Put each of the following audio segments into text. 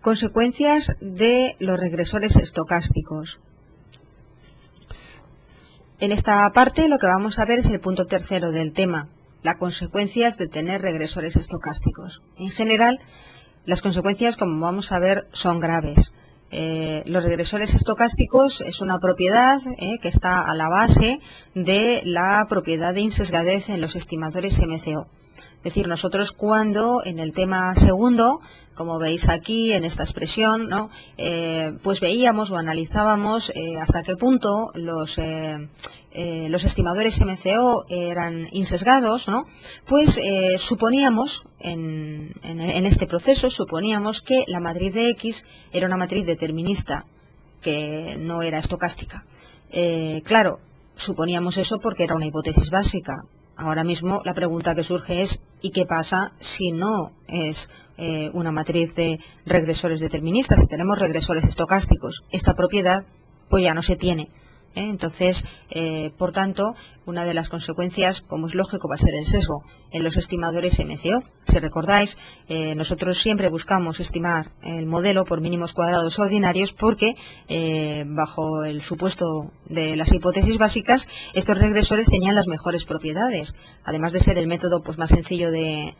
Consecuencias de los regresores estocásticos. En esta parte lo que vamos a ver es el punto tercero del tema, las consecuencias de tener regresores estocásticos. En general, las consecuencias, como vamos a ver, son graves. Los regresores estocásticos es una propiedad que está a la base de la propiedad de insesgadez en los estimadores MCO. Es decir, nosotros cuando en el tema segundo, como veis aquí en esta expresión, ¿no? Pues veíamos o analizábamos hasta qué punto los estimadores MCO eran insesgados, ¿no? Pues suponíamos, en este proceso, suponíamos que la matriz de X era una matriz determinista, que no era estocástica. Claro, suponíamos eso porque era una hipótesis básica. Ahora mismo la pregunta que surge es ¿y qué pasa si no es una matriz de regresores deterministas? Si tenemos regresores estocásticos, esta propiedad pues ya no se tiene. Entonces, por tanto, una de las consecuencias, como es lógico, va a ser el sesgo en los estimadores MCO. Si recordáis, nosotros siempre buscamos estimar el modelo por mínimos cuadrados ordinarios porque, bajo el supuesto de las hipótesis básicas, estos regresores tenían las mejores propiedades, además de ser el método pues más sencillo de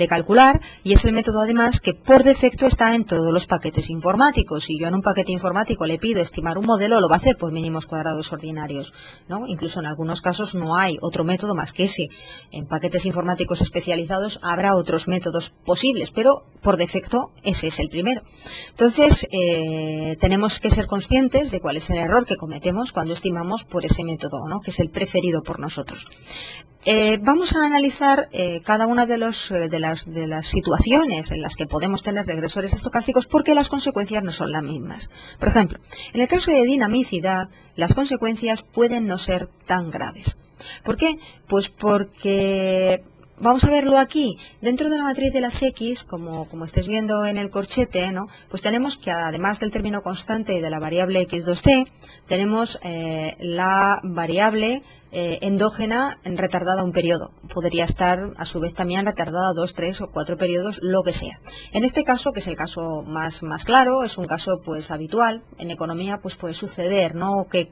calcular, y es el método además que por defecto está en todos los paquetes informáticos. Si yo en un paquete informático le pido estimar un modelo, lo va a hacer por mínimos cuadrados ordinarios, ¿no? Incluso en algunos casos no hay otro método más que ese. En paquetes informáticos especializados habrá otros métodos posibles, pero por defecto ese es el primero. Entonces tenemos que ser conscientes de cuál es el error que cometemos cuando estimamos por ese método, ¿no? Que es el preferido por nosotros. Vamos a analizar cada una de las situaciones en las que podemos tener regresores estocásticos porque las consecuencias no son las mismas. Por ejemplo, en el caso de dinamicidad, las consecuencias pueden no ser tan graves. ¿Por qué? Pues porque vamos a verlo aquí, dentro de la matriz de las X, como estáis viendo en el corchete, ¿no? Pues tenemos que además del término constante y de la variable x2t, tenemos la variable endógena retardada un periodo. Podría estar a su vez también retardada 2, 3 o 4 periodos, lo que sea. En este caso, que es el caso más claro, es un caso pues habitual, en economía pues puede suceder, ¿no? Que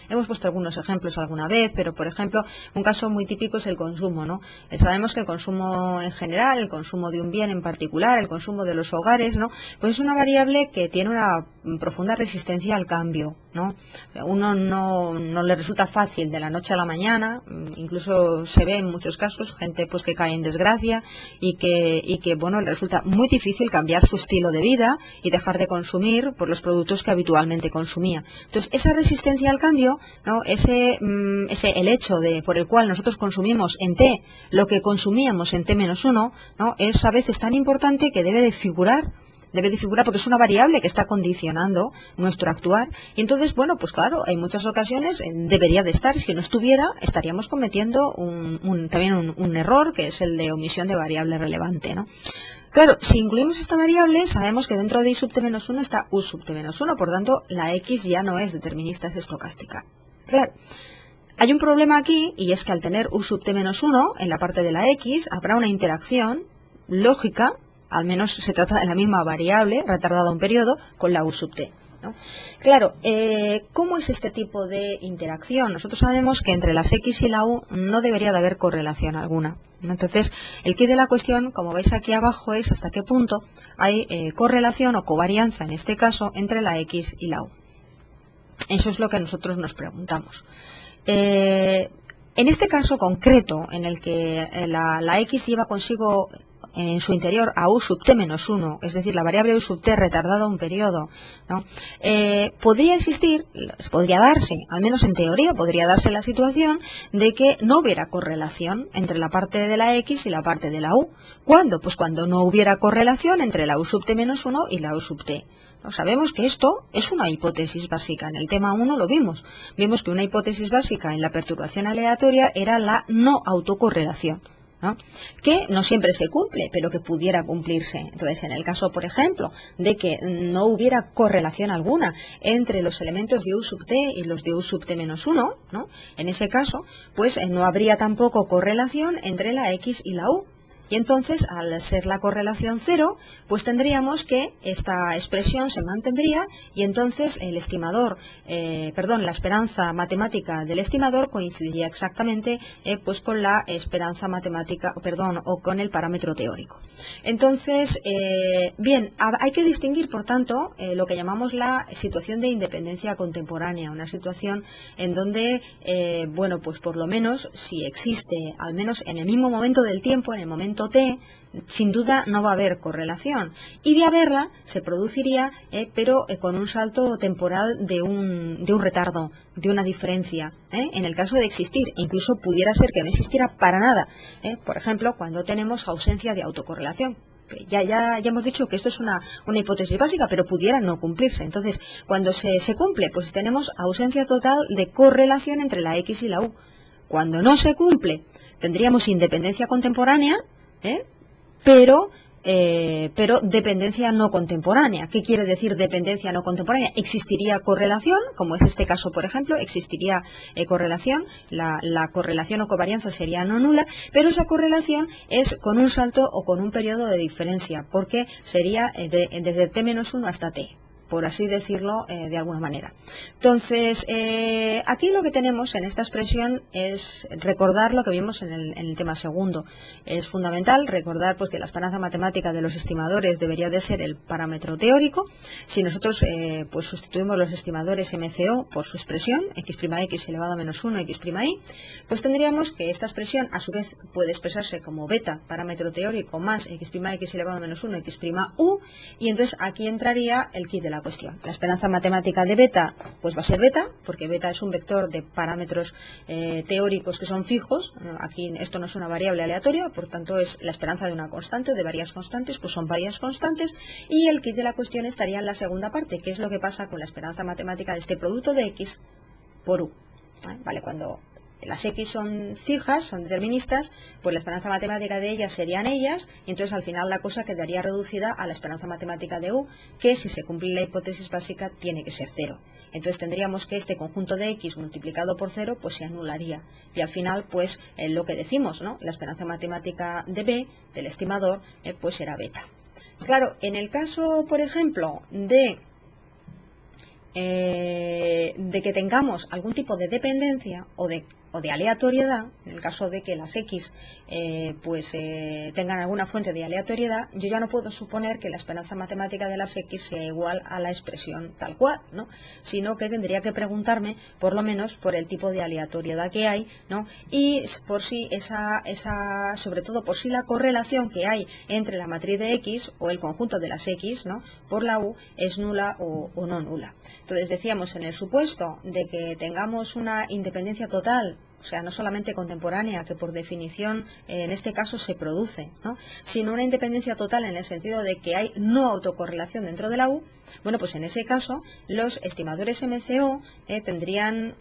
hemos puesto algunos ejemplos alguna vez, pero por ejemplo, un caso muy típico es el consumo, ¿no? Sabemos que el consumo en general, el consumo de un bien en particular, el consumo de los hogares, ¿no? Pues es una variable que tiene una profunda resistencia al cambio, ¿no? Uno no le resulta fácil de la noche a la mañana, incluso se ve en muchos casos gente pues que cae en desgracia y que bueno, le resulta muy difícil cambiar su estilo de vida y dejar de consumir por los productos que habitualmente consumía. Entonces, esa resistencia al cambio, ¿no? El hecho por el cual nosotros consumimos en T lo que consumíamos en T-1, ¿no? Es a veces tan importante que debe de figurar porque es una variable que está condicionando nuestro actuar. Y entonces, bueno, pues claro, en muchas ocasiones debería de estar. Si no estuviera, estaríamos cometiendo también un error, que es el de omisión de variable relevante, ¿no? Claro, si incluimos esta variable, sabemos que dentro de I sub T-1 está U sub T-1, por tanto, la X ya no es determinista, es estocástica. Claro. Hay un problema aquí, y es que al tener U sub T-1 en la parte de la X, habrá una interacción lógica, al menos se trata de la misma variable, retardada un periodo, con la U sub T, ¿no? Claro, ¿cómo es este tipo de interacción? Nosotros sabemos que entre las X y la U no debería de haber correlación alguna. Entonces, el quid de la cuestión, como veis aquí abajo, es hasta qué punto hay correlación o covarianza, en este caso, entre la X y la U. Eso es lo que nosotros nos preguntamos. En este caso concreto, en el que la X lleva consigo en su interior a U sub T-1, es decir, la variable U sub T retardada un periodo, ¿no? Podría darse, al menos en teoría, podría darse la situación de que no hubiera correlación entre la parte de la X y la parte de la U. ¿Cuándo? Pues cuando no hubiera correlación entre la U sub T-1 y la U sub T. ¿No? Sabemos que esto es una hipótesis básica. En el tema 1 lo vimos. Vimos que una hipótesis básica en la perturbación aleatoria era la no autocorrelación, ¿no? Que no siempre se cumple, pero que pudiera cumplirse. Entonces, en el caso, por ejemplo, de que no hubiera correlación alguna entre los elementos de U sub T y los de U sub T-1, ¿no? En ese caso, pues no habría tampoco correlación entre la X y la U. Y entonces, al ser la correlación cero, pues tendríamos que esta expresión se mantendría y entonces el estimador, la esperanza matemática del estimador coincidiría exactamente pues con la esperanza matemática, o con el parámetro teórico. Entonces, bien, hay que distinguir, por tanto, lo que llamamos la situación de independencia contemporánea, una situación en donde, bueno, pues por lo menos, si existe, al menos en el mismo momento del tiempo, en el momento T, sin duda no va a haber correlación. Y de haberla, se produciría, pero con un salto temporal de un retardo, de una diferencia, en el caso de existir. Incluso pudiera ser que no existiera para nada. Por ejemplo, cuando tenemos ausencia de autocorrelación. Ya hemos dicho que esto es una hipótesis básica, pero pudiera no cumplirse. Entonces, cuando se cumple, pues tenemos ausencia total de correlación entre la X y la U. Cuando no se cumple, tendríamos independencia contemporánea, pero dependencia no contemporánea. ¿Qué quiere decir dependencia no contemporánea? Existiría correlación, como es este caso, por ejemplo, existiría correlación, la correlación o covarianza sería no nula, pero esa correlación es con un salto o con un periodo de diferencia, porque sería desde t-1 hasta t, por así decirlo de alguna manera. Entonces, aquí lo que tenemos en esta expresión es recordar lo que vimos en el tema segundo. Es fundamental recordar pues que la esperanza matemática de los estimadores debería de ser el parámetro teórico. Si nosotros pues sustituimos los estimadores MCO por su expresión, x' elevado a menos 1, x'y, pues tendríamos que esta expresión a su vez puede expresarse como beta, parámetro teórico, más x' elevado a menos 1, x'u, y entonces aquí entraría el kit de la cuestión. La esperanza matemática de beta pues va a ser beta, porque beta es un vector de parámetros teóricos que son fijos. Aquí esto no es una variable aleatoria, por tanto es la esperanza de una constante o de varias constantes, pues son varias constantes, y el kit de la cuestión estaría en la segunda parte, que es lo que pasa con la esperanza matemática de este producto de x por u. Vale, cuando las X son fijas, son deterministas, pues la esperanza matemática de ellas serían ellas, y entonces al final la cosa quedaría reducida a la esperanza matemática de U, que si se cumple la hipótesis básica tiene que ser 0. Entonces tendríamos que este conjunto de X multiplicado por 0 pues se anularía, y al final pues lo que decimos, ¿no? La esperanza matemática de B, del estimador, pues será beta. Claro, en el caso, por ejemplo, de que tengamos algún tipo de dependencia o de aleatoriedad, en el caso de que las X tengan alguna fuente de aleatoriedad, yo ya no puedo suponer que la esperanza matemática de las X sea igual a la expresión tal cual, ¿no? Sino que tendría que preguntarme, por lo menos, por el tipo de aleatoriedad que hay, ¿no? Y por si sobre todo por si la correlación que hay entre la matriz de X o el conjunto de las X, ¿no?, por la U es nula o no nula. Entonces decíamos, en el supuesto de que tengamos una independencia total, o sea, no solamente contemporánea, que por definición en este caso se produce, ¿no?, sino una independencia total en el sentido de que hay no autocorrelación dentro de la U, bueno, pues en ese caso los estimadores MCO tendrían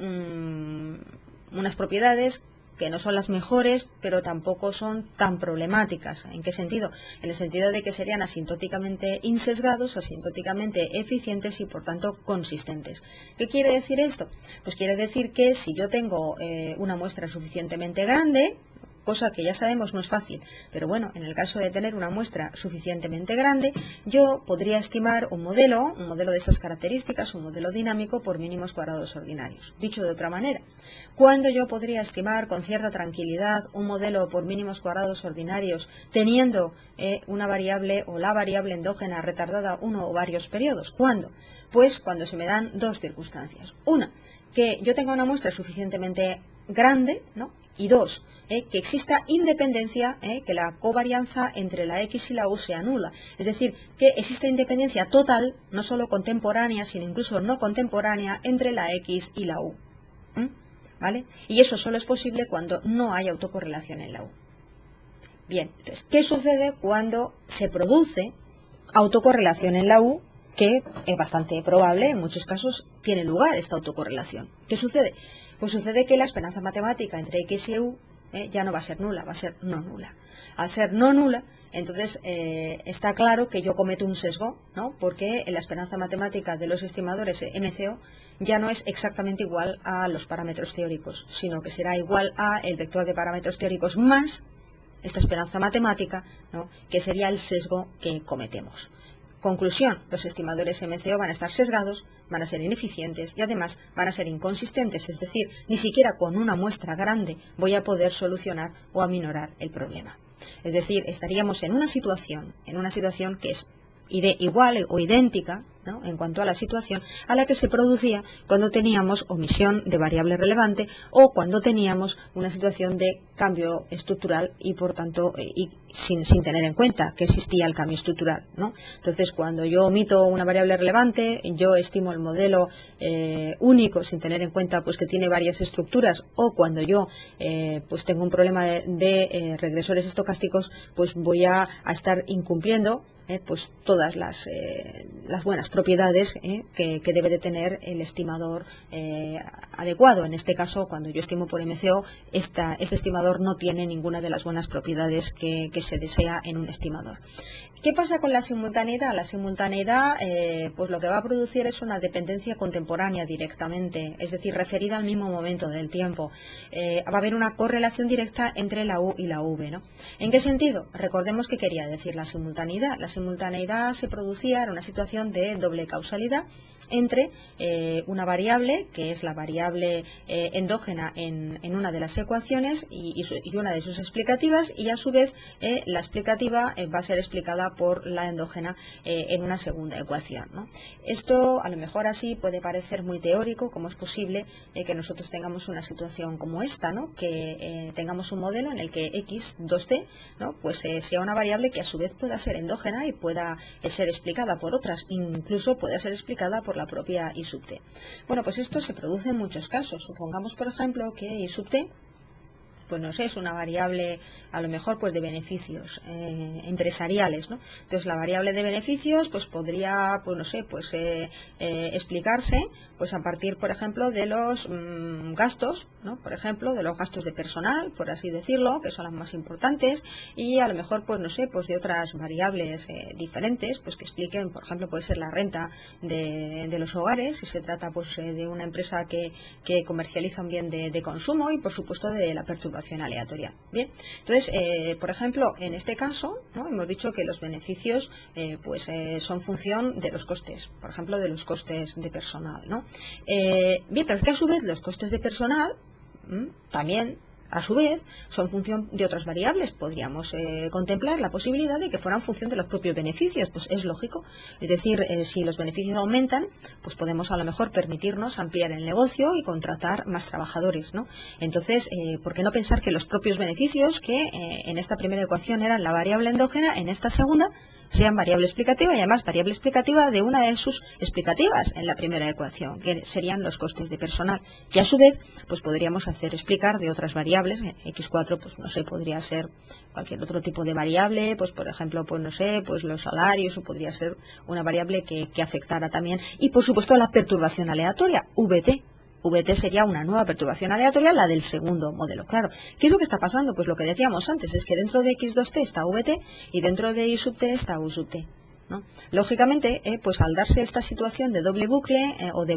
unas propiedades que no son las mejores, pero tampoco son tan problemáticas. ¿En qué sentido? En el sentido de que serían asintóticamente insesgados, asintóticamente eficientes y por tanto consistentes. ¿Qué quiere decir esto? Pues quiere decir que si yo tengo una muestra suficientemente grande, cosa que ya sabemos no es fácil, pero bueno, en el caso de tener una muestra suficientemente grande, yo podría estimar un modelo de estas características, un modelo dinámico por mínimos cuadrados ordinarios. Dicho de otra manera, ¿cuándo yo podría estimar con cierta tranquilidad un modelo por mínimos cuadrados ordinarios teniendo una variable o la variable endógena retardada uno o varios periodos? ¿Cuándo? Pues cuando se me dan dos circunstancias. Una, que yo tenga una muestra suficientemente grande, ¿no? Y dos, que exista independencia, que la covarianza entre la X y la U sea nula. Es decir, que exista independencia total, no solo contemporánea, sino incluso no contemporánea, entre la X y la U. ¿Vale? Y eso solo es posible cuando no hay autocorrelación en la U. Bien, entonces, ¿qué sucede cuando se produce autocorrelación en la U? Que es bastante probable, en muchos casos tiene lugar esta autocorrelación. ¿Qué sucede? Pues sucede que la esperanza matemática entre X y U ya no va a ser nula, va a ser no nula. Al ser no nula, entonces está claro que yo cometo un sesgo, ¿no? Porque la esperanza matemática de los estimadores MCO ya no es exactamente igual a los parámetros teóricos, sino que será igual a el vector de parámetros teóricos más esta esperanza matemática, ¿no?, que sería el sesgo que cometemos. Conclusión, los estimadores MCO van a estar sesgados, van a ser ineficientes y además van a ser inconsistentes, es decir, ni siquiera con una muestra grande voy a poder solucionar o aminorar el problema. Es decir, estaríamos en una situación que es igual o idéntica, ¿no?, en cuanto a la situación a la que se producía cuando teníamos omisión de variable relevante o cuando teníamos una situación de cambio estructural y por tanto sin tener en cuenta que existía el cambio estructural, ¿no? Entonces, cuando yo omito una variable relevante, yo estimo el modelo único sin tener en cuenta pues que tiene varias estructuras, o cuando yo pues tengo un problema de regresores estocásticos, pues voy a estar incumpliendo pues todas las buenas propiedades que debe de tener el estimador adecuado. En este caso, cuando yo estimo por MCO, este estimador no tiene ninguna de las buenas propiedades que se desea en un estimador. ¿Qué pasa con la simultaneidad? La simultaneidad pues lo que va a producir es una dependencia contemporánea directamente, es decir, referida al mismo momento del tiempo. Va a haber una correlación directa entre la U y la V, ¿no? ¿En qué sentido? Recordemos qué quería decir la simultaneidad. La simultaneidad se producía en una situación de doble causalidad entre una variable, que es la variable endógena en una de las ecuaciones y una de sus explicativas, y a su vez la explicativa va a ser explicada por la endógena en una segunda ecuación, ¿no? Esto a lo mejor así puede parecer muy teórico, como es posible que nosotros tengamos una situación como esta, ¿no?, que tengamos un modelo en el que x, 2t, ¿no?, pues sea una variable que a su vez pueda ser endógena y pueda ser explicada por otras, incluso pueda ser explicada por la propia I sub t. Bueno, pues esto se produce en muchos casos. Supongamos, por ejemplo, que I sub t, pues no sé, es una variable a lo mejor pues de beneficios empresariales, ¿no? Entonces la variable de beneficios pues podría, pues no sé, pues explicarse pues a partir, por ejemplo, de los gastos, ¿no?, por ejemplo, de los gastos de personal, por así decirlo, que son las más importantes, y a lo mejor pues no sé, pues de otras variables diferentes, pues que expliquen, por ejemplo, puede ser la renta de los hogares, si se trata pues de una empresa que comercializa un bien de consumo, y por supuesto de la perturbación aleatoria. Bien, entonces, por ejemplo, en este caso, ¿no?, hemos dicho que los beneficios pues son función de los costes, por ejemplo, de los costes de personal, ¿no? Bien, pero es que a su vez los costes de personal también, a su vez, son función de otras variables. Podríamos contemplar la posibilidad de que fueran función de los propios beneficios, pues es lógico. Es decir, si los beneficios aumentan, pues podemos a lo mejor permitirnos ampliar el negocio y contratar más trabajadores, ¿no? Entonces, ¿por qué no pensar que los propios beneficios, que en esta primera ecuación eran la variable endógena, en esta segunda sean variable explicativa, y además variable explicativa de una de sus explicativas en la primera ecuación, que serían los costes de personal, que a su vez pues podríamos hacer explicar de otras variables. X4, pues no sé, podría ser cualquier otro tipo de variable, pues por ejemplo, pues no sé, pues los salarios, o podría ser una variable que afectara también, y por supuesto la perturbación aleatoria, VT. VT sería una nueva perturbación aleatoria, la del segundo modelo. Claro, ¿qué es lo que está pasando? Pues lo que decíamos antes, es que dentro de X2T está VT y dentro de I sub T está U sub T, ¿no? Lógicamente, pues al darse esta situación de doble bucle o de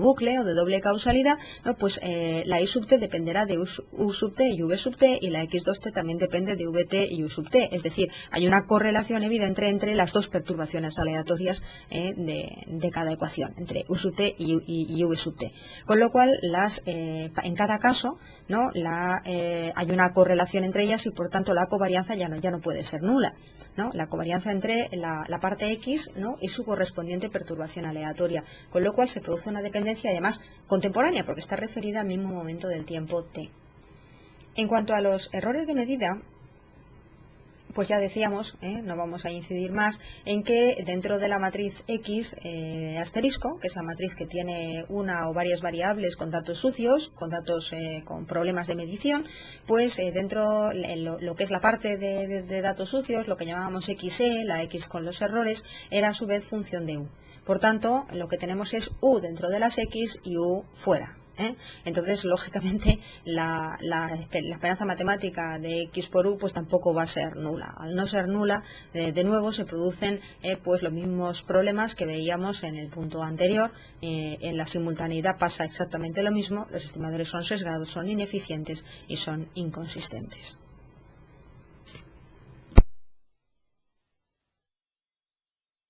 doble causalidad, ¿no?, pues la I sub t dependerá de U sub t y V sub t, y la X2T también depende de VT y U sub t. Es decir, hay una correlación evidente entre las dos perturbaciones aleatorias de cada ecuación, entre U sub t y V sub t. Con lo cual, en cada caso, ¿no?, hay una correlación entre ellas, y por tanto la covarianza ya no puede ser nula, ¿no? La covarianza entre la parte X, ¿no?, y su correspondiente perturbación aleatoria, con lo cual se produce una dependencia además contemporánea, porque está referida al mismo momento del tiempo t. En cuanto a los errores de medida, pues ya decíamos, no vamos a incidir más, en que dentro de la matriz X asterisco, que es la matriz que tiene una o varias variables con datos sucios, con datos con problemas de medición, pues dentro lo que es la parte de datos sucios, lo que llamábamos XE, la X con los errores, era a su vez función de U. Por tanto, lo que tenemos es U dentro de las X y U fuera. Entonces, lógicamente, la esperanza matemática de X por U pues tampoco va a ser nula. Al no ser nula, de nuevo se producen pues los mismos problemas que veíamos en el punto anterior. En la simultaneidad pasa exactamente lo mismo. Los estimadores son sesgados, son ineficientes y son inconsistentes.